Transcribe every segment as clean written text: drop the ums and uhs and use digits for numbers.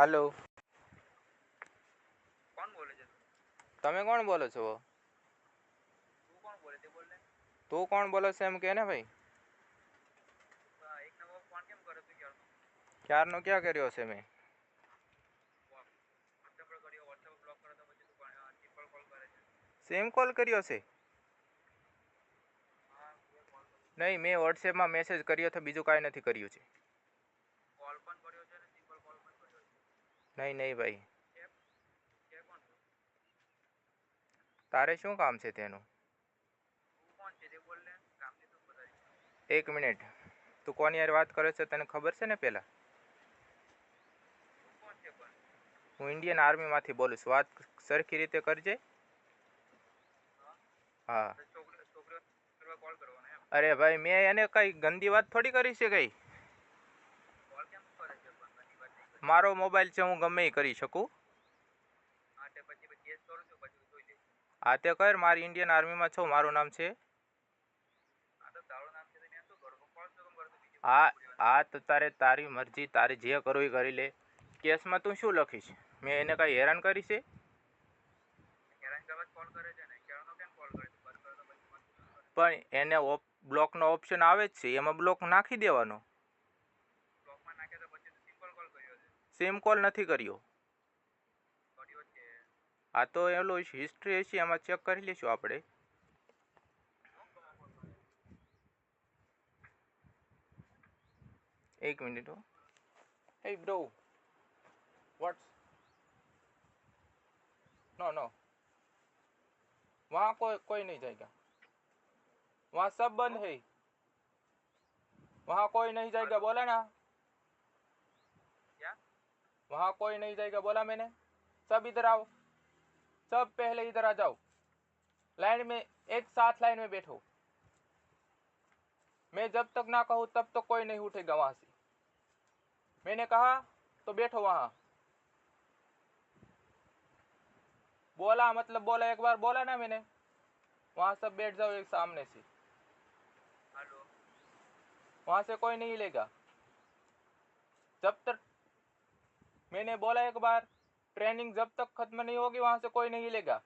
હાલો, કોણ બોલે છે? તમે કોણ બોલો છો? તું કોણ બોલે તે બોલ ને. તું કોણ બોલો છે એમ કે ને ભાઈ. એક નંબર ફોન કેમ કર્યો તું ક્યારનો? ક્યારનો ક્યાં કર્યો છે મેં? વોટ્સએપ પર કર્યો, વોટ્સએપ બ્લોક કર્યો તો પછી તું સિમ્પલ કોલ કરે છે. સેમ કોલ કર્યો છે? હા, મેં કોલ કર્યો. નહીં, મેં વોટ્સએપમાં મેસેજ કર્યો તો બીજું કાંઈ નથી કર્યું છે. કોલ પણ કર્યો છે ને સિમ્પલ કોલ પણ કર્યો છે. નહીં નહીં ભાઈ. કે કોણ તું? તારે શું કામ છે તેનું? તું કોણ છે તે બોલ ને. કામની શું બતાવી? એક મિનિટ, તું કોની યાર વાત કરે છે તને ખબર છે ને પહેલાં? તું કોણ છે પણ? હું ઇન્ડિયન આર્મીમાંથી બોલું છું. વાત સરખી રીતે કરજે. હા. છોકરીઓ કોલ કરવાનો એમ? અરે ભાઈ, મેં એને કઈ ગંદી વાત થોડી કરી છે કઈ. કોલ કેમ કરે છે પણ ગંદી વાત નહીં કરી? મારો મોબાઈલ છે, હું ગમે એ કરી શકું. હા તે પછી કેસ કરું છું પછી જોઈ લઈશ. હા તે કર, મારી ઇન્ડિયન આર્મીમાં છો, મારું નામ છે. હા તો તારું નામ છે તો મેં શું કરું? કોલ તો કરું બીજું હા હા, તો તારે તારી મરજી, તારે જે કરવું એ કરી લે. કેસમાં તું શું લખીશ? મેં એને કઈ હેરાન કરી છે? હેરાન કરવા જ કોલ કરે છે ને. ક્યારનો કેમ કોલ કરે છે? બંધ કરો તો પછી મત કરે. પણ એને બ્લોકનો ઓપ્શન આવે જ છે, એમાં બ્લોક નાખી દેવાનો. બ્લોકમાં નાખે તો પછી સિમ્પલ કોલ કર્યો છે. સેમ કોલ નથી કર્યો. કર્યો છે. આ તો એલો હિસ્ટ્રી હશે, એમાં ચેક કરી લઈશું આપણે. एक मिनट हो. Hey bro, what's no, वहाँ कोई नहीं जाएगा, वहाँ सब बंद है, वहाँ कोई नहीं जाएगा बोला ना. क्या? वहाँ कोई नहीं जाएगा बोला मैंने. सब इधर आओ, सब पहले इधर आ जाओ, लाइन में एक साथ लाइन में बैठो. मैं जब तक ना कहूँ तब तक कोई नहीं उठेगा वहां से. मैंने कहा तो बैठो वहां. बोला मतलब बोला, एक बार बोला ना मैंने. वहां सब बैठ जाओ एक सामने से. हेलो. वहां से कोई नहीं लेगा जब तक. मैंने बोला एक बार, ट्रेनिंग जब तक खत्म नहीं होगी वहां से कोई नहीं लेगा.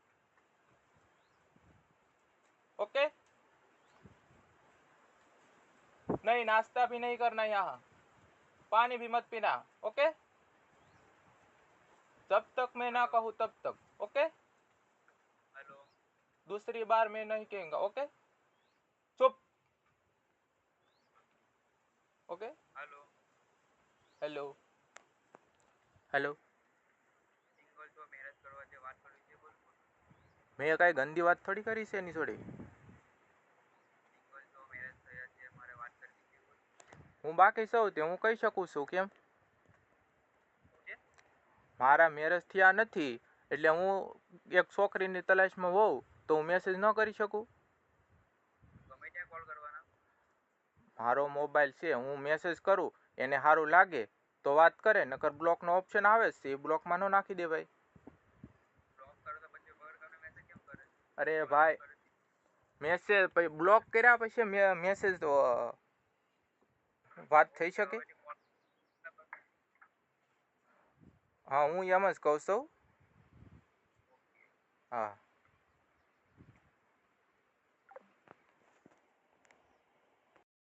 ओके. नहीं, नाश्ता भी नहीं करना यहाँ, पानी भी मत पीना. ओके. जब तक मैं ना कहूँ तब तक. ओके. हेलो. दूसरी बार मैं नहीं कहूँगा. ओके. चुप. Okay. Hello. Hello. Hello. Single તો મેરેજ કરવા જે વાત કરી છે બોલ. મેં કઈ ગંદી વાત થોડી કરી છે એની જોડે. સિંગલ તો મેરેજ થયા છે, મારે વાત કરવી છે બોલ. હું બાકી સૌ તે હું કહી શકું છું. કેમ? મારા મેરેજ થયા નથી એટલે હું એક છોકરીની તલાશમાં હોઉં તો હું મેસેજ ન કરી શકું? ગમે ત્યાં કોલ કરવાના? મારો મોબાઈલ છે, હું મેસેજ કરું, એને સારું લાગે તો વાત કરે, નકર બ્લોકનો ઓપ્શન આવે છે, એ બ્લોકમાં ન નાખી દેવાય. બ્લોક કરો તો પછી વગર કામનો મેસેજ કેમ કરે? અરે ભાઈ, મેસેજ પછી બ્લોક કર્યા પછી મેસેજ તો વાત થઈ શકે. હા, હું એમ જ કહું છું. હા.